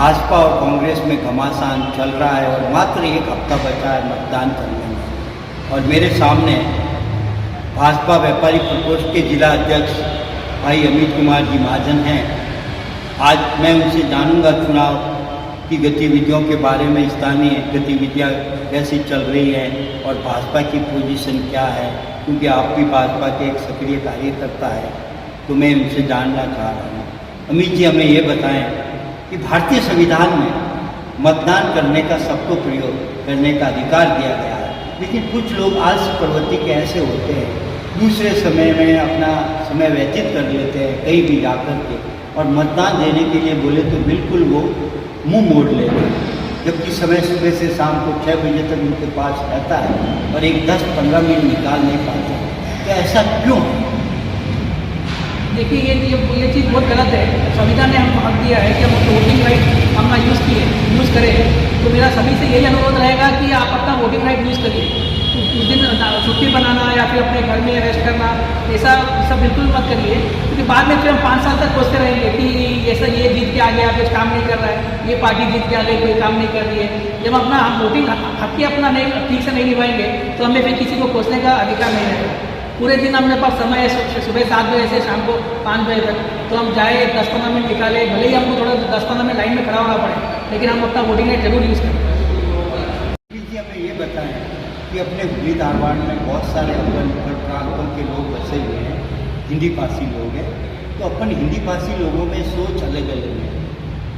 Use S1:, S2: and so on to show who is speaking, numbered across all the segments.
S1: भाजपा और कांग्रेस में घमासान चल रहा है और मात्र एक हफ्ता बचा है मतदान करने में। और मेरे सामने भाजपा व्यापारी प्रकोष्ठ के जिला अध्यक्ष भाई अमित कुमार जी महाजन हैं। आज मैं उनसे जानूंगा चुनाव की गतिविधियों के बारे में, स्थानीय गतिविधियां कैसी चल रही हैं और भाजपा की पोजीशन क्या है, क्योंकि आप भी भाजपा के एक सक्रिय कार्यकर्ता है, तो मैं उनसे जानना चाह रहा हूँ। अमित जी, हमें ये बताएं कि भारतीय संविधान में मतदान करने का सबको प्रयोग करने का अधिकार दिया गया है, लेकिन कुछ लोग आलसी प्रवृत्ति के ऐसे होते हैं, दूसरे समय में अपना समय व्यतीत कर लेते हैं कहीं भी जाकर के, और मतदान देने के लिए बोले तो बिल्कुल वो मुंह मोड़ लेते हैं, जबकि समय सुबह से शाम को 6 बजे तक उनके पास रहता है और एक 10-15 मिनट निकाल नहीं पाते। तो ऐसा क्यों?
S2: देखिए, ये चीज़ बहुत गलत है। संविधान ने हमको हक दिया है कि हम वोटिंग राइट अपना यूज़ करें, तो मेरा सभी से यही अनुरोध रहेगा कि आप अपना वोटिंग राइट यूज़ करिए। उस दिन छुट्टी बनाना या फिर अपने घर में रेस्ट करना, ऐसा सब बिल्कुल मत करिए, क्योंकि बाद में फिर हम 5 साल तक सोचते रहेंगे कि ऐसा ये जीत के आ गया, कुछ काम नहीं कर रहा है, ये पार्टी जीत के आ गई, कोई काम नहीं कर रही है। जब हम वोटिंग हक ही अपना नहीं ठीक से नहीं निभाएंगे तो हमें फिर किसी को कोसने का अधिकार नहीं रहेगा। पूरे दिन हमने पास समय है, सुबह 7 बजे से शाम को 5 बजे तक, तो हम जाए 10-15 मिनट निकाले, भले ही हमको थोड़ा 10-15 मिनट लाइन में खड़ा होना पड़े, लेकिन हम अपना वोटिंग राइट जरूर यूज़ करें।
S1: जी, हमें ये बताएं कि अपने हुगली धारवाड़ में बहुत सारे अर्बन प्रांतों के लोग बसे हुए हैं, हिंदी भाषी लोग हैं, तो अपन हिंदी भाषी लोगों में सोच अलग अलग है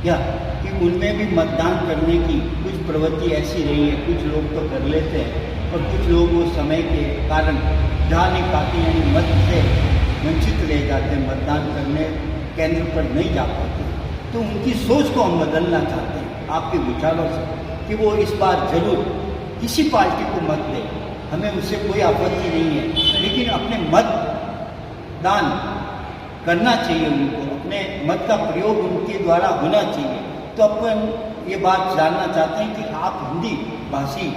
S1: क्या, कि उनमें भी मतदान करने की कुछ प्रवृत्ति ऐसी रही है, कुछ लोग तो कर लेते हैं और कुछ लोग वो समय के कारण जा नहीं पाते, यानी मत से वंचित रह जाते हैं, मतदान करने केंद्र पर नहीं जा पाते। तो उनकी सोच को हम बदलना चाहते हैं आपके विचारों से, कि वो इस बार जरूर किसी पार्टी को मत दे, हमें उससे कोई आपत्ति नहीं है, लेकिन अपने मतदान करना चाहिए उनको, अपने मत का प्रयोग उनके द्वारा होना चाहिए। तो अपन ये बात जानना चाहते हैं कि आप हिंदी भाषी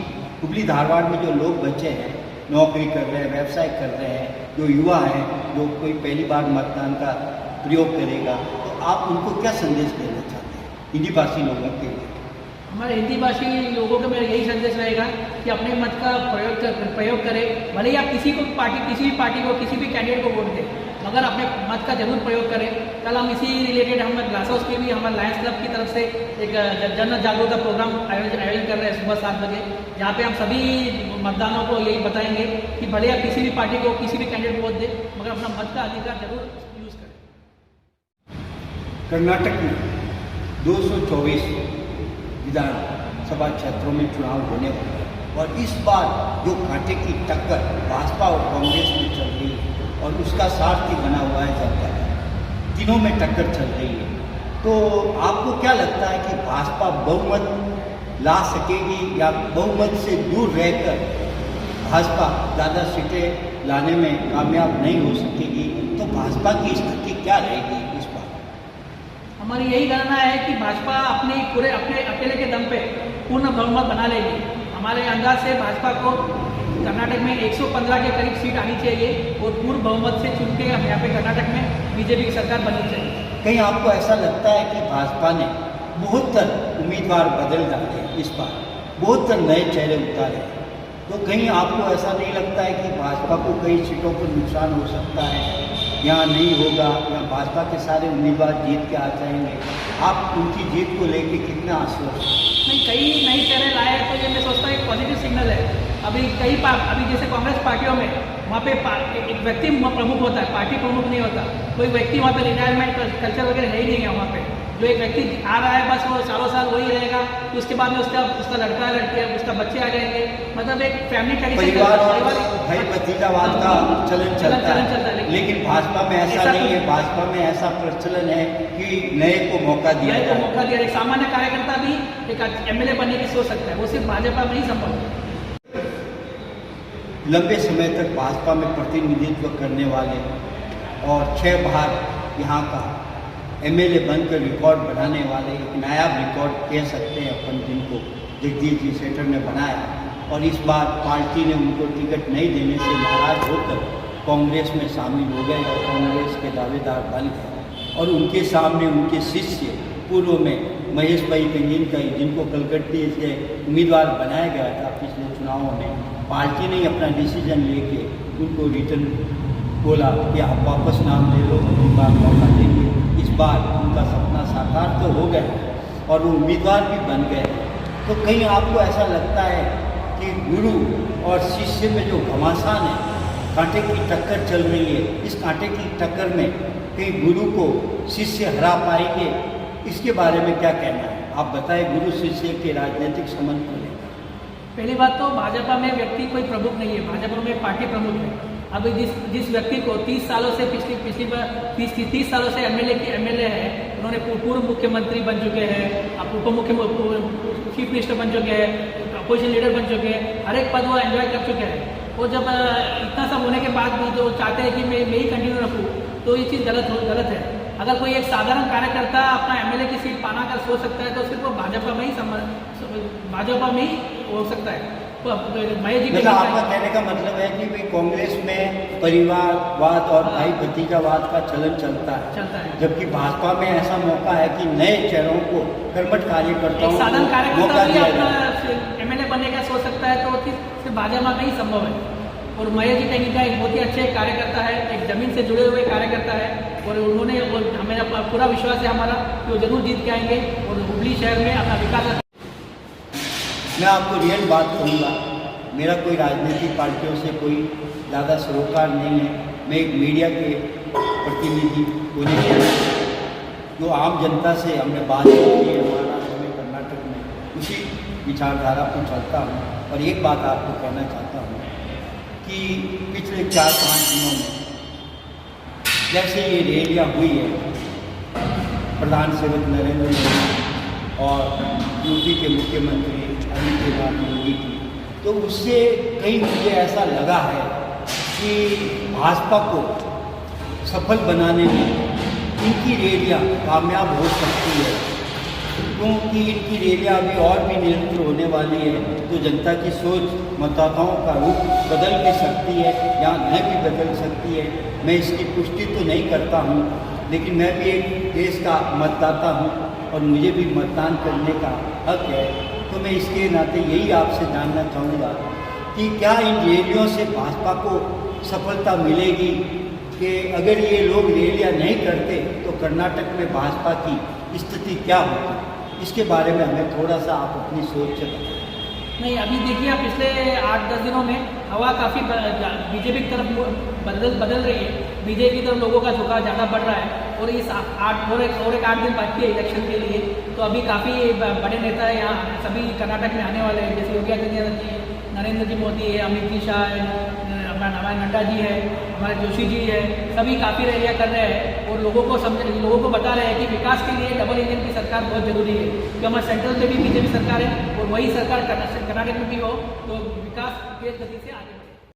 S1: हुगली धारवाड़ में जो लोग बचे हैं, नौकरी कर रहे हैं, व्यवसाय कर रहे हैं, जो युवा हैं, जो कोई पहली बार मतदान का प्रयोग करेगा, तो आप उनको क्या संदेश देना चाहते हैं हिंदी भाषी लोगों के लिए?
S2: हमारे हिंदी भाषी लोगों का मेरा यही संदेश रहेगा कि अपने मत का प्रयोग करें, भले ही आप किसी भी पार्टी को, किसी भी कैंडिडेट को वोट दें, मगर अपने मत का जरूर प्रयोग करें। कल हम इसी रिलेटेड हम ग्लास हाउस में भी हमारे लायंस क्लब की तरफ से एक जन जागरूकता प्रोग्राम आयोजन कर रहे हैं सुबह 7 बजे, जहाँ पे हम सभी मतदानों को यही बताएंगे कि भले आप किसी भी पार्टी को, किसी भी कैंडिडेट को वोट दें, मगर अपना मत का अधिकार जरूर यूज़ करें।
S1: कर्नाटक में 224 विधानसभा क्षेत्रों में चुनाव होने वाले हैं और इस बार जो कांटे की टक्कर भाजपा और कांग्रेस में चल रही है और उसका सारथी बना हुआ है जनता दल, तीनों में टक्कर चल रही है। तो आपको क्या लगता है कि भाजपा बहुमत ला सकेगी या बहुमत से दूर रहकर भाजपा ज़्यादा सीटें लाने में कामयाब नहीं हो सकेगी? तो भाजपा की स्थिति क्या रहेगी इस बार?
S2: हमारी यही गणना है कि भाजपा अपने अकेले के दम पे पूर्ण बहुमत बना लेगी। हमारे अंदाज से भाजपा को कर्नाटक में 115 के करीब सीट आनी चाहिए और पूर्ण बहुमत से चुन के यहाँ पे कर्नाटक में बीजेपी की सरकार बननी चाहिए।
S1: कहीं आपको ऐसा लगता है कि भाजपा ने बहुत उम्मीदवार बदल डाले इस बार, बहुत नए चेहरे उतारे, तो कहीं आपको ऐसा नहीं लगता है कि भाजपा को कई सीटों पर नुकसान हो सकता है, यहाँ नहीं होगा या भाजपा के सारे उम्मीदवार जीत के आ जाएंगे? आप उनकी जीत को लेकर कितना आश्वस्त?
S2: नहीं, कई नए चेहरे लाए हैं, तो ये मैं सोचता हूँ एक पॉजिटिव सिग्नल है। अभी जैसे कांग्रेस पार्टियों में वहाँ पे एक व्यक्ति प्रमुख होता है, पार्टी प्रमुख नहीं होता, कोई व्यक्ति वहाँ पे रिटायरमेंट कल्चर वगैरह है ही नहीं है। वहाँ पे जो एक व्यक्ति आ रहा है बस वो सालों साल वही रहेगा, तो उसके बाद में उसका लड़का लड़की, उसका बच्चे आ जाएंगे, मतलब एक फैमिली ट्रेडिशन,
S1: भाई भतीजावाद का चलन चलता है। लेकिन भाजपा में ऐसा नहीं है, भाजपा में ऐसा प्रचलन है कि नए को मौका दिया जाए।
S2: एक सामान्य कार्यकर्ता भी एक एमएलए बनने की सोच सकता है, वो सिर्फ भाजपा में ही संभव है।
S1: लंबे समय तक भाजपा में प्रतिनिधित्व करने वाले और 6 बार यहाँ का एमएलए बनकर रिकॉर्ड बनाने वाले, एक नायाब रिकॉर्ड कह सकते हैं अपन, जिनको जगदीश जी सेठर ने बनाया, और इस बार पार्टी ने उनको टिकट नहीं देने से नाराज होकर कांग्रेस में शामिल हो गए और कांग्रेस के दावेदार बन गए और उनके सामने उनके शिष्य पूर्व में महेश भाई कंजीन जिनको कलकत्ते से उम्मीदवार बनाया गया था पिछले चुनावों में, पार्टी ने अपना डिसीजन लेके उनको रिटर्न बोला कि आप वापस नाम ले लो, अगली बार मौका देंगे। इस बार उनका सपना साकार तो हो गया और वो उम्मीदवार भी बन गए। तो कहीं आपको ऐसा लगता है कि गुरु और शिष्य में जो घमासान है, कांटे की टक्कर चल रही है, इस कांटे की टक्कर में कहीं गुरु को शिष्य हरा पाएंगे, इसके बारे में क्या कहना है? आप बताएं गुरु शिष्य के राजनीतिक संबंध को लेकर।
S2: पहली बात तो भाजपा में व्यक्ति कोई प्रमुख नहीं है, भाजपा में पार्टी प्रमुख है। अभी जिस व्यक्ति को 30 सालों से पिछली बार 30 सालों से एमएलए है, उन्होंने पूर्व मुख्यमंत्री बन चुके हैं, अब उप मुख्यमंत्री चीफ मिनिस्टर बन चुके हैं, अपोजिशन लीडर बन चुके हैं, हर एक पद वो एंजॉय कर चुके हैं। वो जब इतना सब होने के बाद भी जो चाहते हैं कि मैं ही कंटिन्यू रखूँ, तो ये चीज़ गलत है। अगर कोई एक साधारण कार्यकर्ता अपना एमएलए की सीट पाना कर सोच सकता है तो सिर्फ वो भाजपा में ही हो सकता है। तो महेश जी
S1: मतलब आपका कहने का मतलब है कि भाई कांग्रेस में परिवारवाद और भाई भतीजावाद का चलन चलता है, जबकि भाजपा में ऐसा मौका है कि नए चेहरों को कर्मठ कार्यकर्ताओं को
S2: साधारण
S1: मौका
S2: कार्यकर्ता भी
S1: दिया
S2: अपना
S1: जाए।
S2: एमएलए बनने का सोच सकता है, तो सिर्फ भाजपा में ही संभव है। और महेश जी टेंगी का एक बहुत ही अच्छे कार्यकर्ता है, एक जमीन से जुड़े हुए कार्यकर्ता है, और उन्होंने हमें पूरा विश्वास है हमारा कि वो जरूर जीत के आएंगे और हुबली शहर में अपना विकास।
S1: मैं आपको रियल बात कहूँगा, मेरा कोई राजनीतिक पार्टियों से कोई ज़्यादा सरोकार नहीं है। मैं एक मीडिया के प्रतिनिधि होने के जो आम जनता से हमने बात की है महाराष्ट्र में, कर्नाटक में, उसी विचारधारा पर चलता हूँ। और एक बात आपको कहना चाहता हूँ कि पिछले 4-5 दिनों में जैसे ये रैलियाँ हुई है, प्रधान सेवक नरेंद्र मोदी और यूपी के मुख्यमंत्री अमित योगी की, तो उससे कहीं मुझे ऐसा लगा है कि भाजपा को सफल बनाने में इनकी रैलियाँ कामयाब हो सकती है, क्योंकि इनकी रैलियाँ अभी और भी निरंतर होने वाली है, तो जनता की सोच, मतदाताओं का रुख बदल भी सकती है या न भी बदल सकती है। मैं इसकी पुष्टि तो नहीं करता हूँ, लेकिन मैं भी एक देश का मतदाता हूँ और मुझे भी मतदान करने का हक है। तो मैं इसके नाते यही आपसे जानना चाहूँगा कि क्या इन रैलियों से भाजपा को सफलता मिलेगी, कि अगर ये लोग रैलियाँ नहीं करते तो कर्नाटक में भाजपा की स्थिति क्या होती? इसके बारे में हमें थोड़ा सा आप अपनी सोच से बताएं।
S2: नहीं, अभी देखिए पिछले 8-10 दिनों में हवा काफ़ी बीजेपी की तरफ बदल रही है। बीजेपी की तरफ लोगों का झुकाव ज़्यादा बढ़ रहा है, और इस 8 दिन बाकी है इलेक्शन के लिए। तो अभी काफ़ी बड़े नेता यहाँ सभी कर्नाटक में आने वाले हैं, जैसे योगी आदित्यनाथ जी, नरेंद्र जी मोदी है, अमित जी शाह है, हमारे नड्डा जी है, हमारे जोशी जी है, सभी काफ़ी रैलियाँ कर रहे हैं और लोगों को बता रहे हैं कि विकास के लिए डबल इंजन की सरकार बहुत ज़रूरी है। क्योंकि हमारे सेंट्रल में भी बीजेपी सरकार है और वही सरकार कर्नाटक में भी हो तो विकास तेज गति से आगे